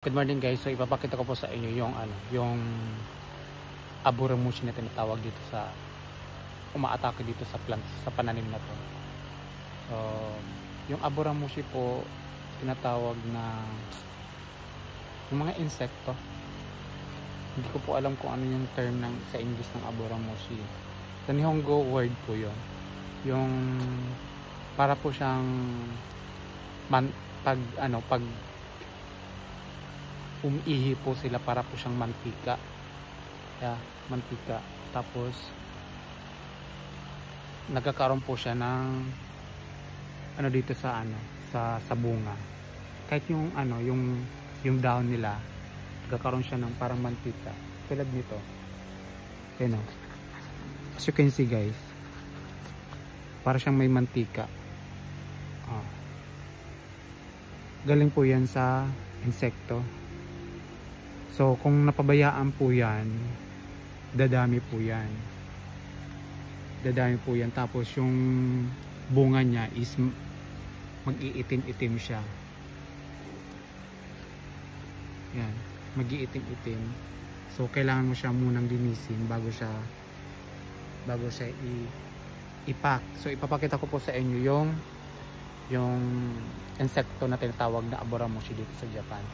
Good morning guys. So ipapakita ko po sa inyo yung yung Aburamushi na tinatawag dito sa umaatake dito sa plants, sa pananim na to. So yung Aburamushi po tinatawag na yung mga insekto. Hindi ko po alam kung ano yung term ng sa English ng Aburamushi. Sa Nihongo word po 'yon. Yung para po siyang pag umiihi po sila, para po siyang mantika. Mantika. Tapos nagkakaroon po siya ng dito sa sa bunga. Kahit yung yung dahon nila, nagkakaroon siya ng parang mantika. Tulad nito. Ayan o. As you can see guys, para siyang may mantika. Galing po yan sa insekto. So kung napabayaan po yan, dadami po yan. Tapos yung bunga niya is mag-iitim-itim siya. Yan, mag-iitim-itim. So kailangan mo siya munang linisin bago siya i-pack. So ipapakita ko po sa inyo yung insekto na tinatawag na Aburamushi dito sa Japan.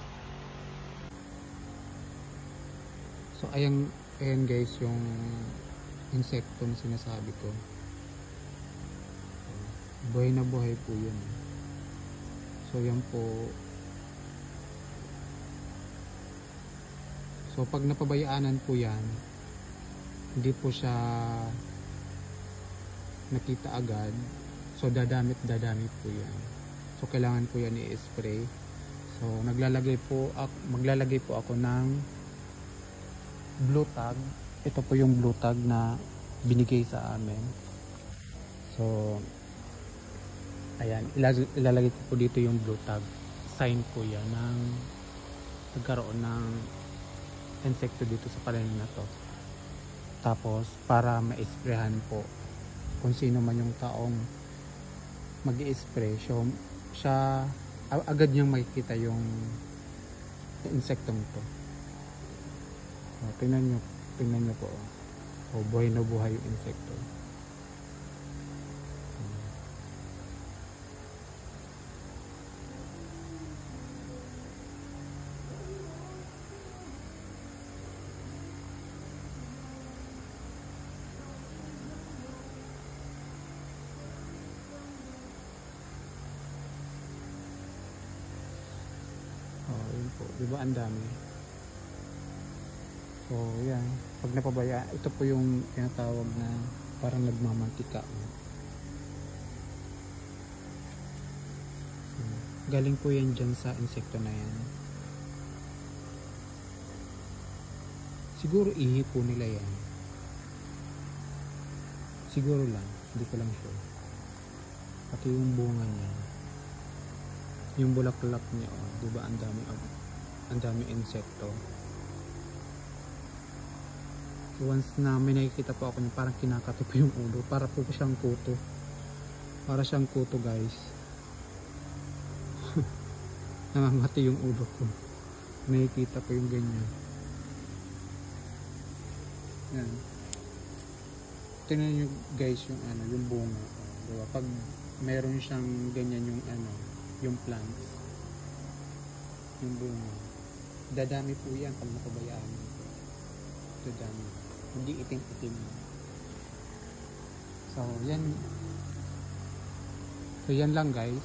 So ayan guys yung insekto na sinasabi ko. Buhay na buhay po yun. So yan po. So pag napabayaanan po yan, hindi po siya nakita agad. So dadami po yan. So kailangan po yan i-spray. So maglalagay po ako ng blue tag. Ito po yung blue tag na binigay sa amin. So ayan, ilalagay ko po dito yung blue tag. Sign po yan ng nagkaroon ng insekto dito sa pananim na to. Tapos para ma-sprayhan po kung sino man yung taong mag-i-spray, siya agad niyang makikita yung insektong to. Tingnan nyo po. Buhay na buhay yung insekto. Yun po. Diba ang dami? So yan, pag napabaya, ito po yung tinatawag na parang nagmamantika. Galing po yan dyan sa insekto na yan. Siguro ihi po nila yan. Siguro lang, hindi ko lang sure. Pati yung bunga niya, yung bulaklak niya, diba ang dami insekto. Once na may nakikita po ako niya, parang kinakato po yung ulo. Para po siyang kuto. Para siyang kuto guys. Namamati yung ulo ko. Nakikita po yung ganyan. Yan. Tingnan nyo guys yung yung bunga. Diba? Pag meron siyang ganyan yung yung plants. Yung bunga. Dadami po yan pag napabayaan. Dadami. Hindi itim-itim. So yan lang guys.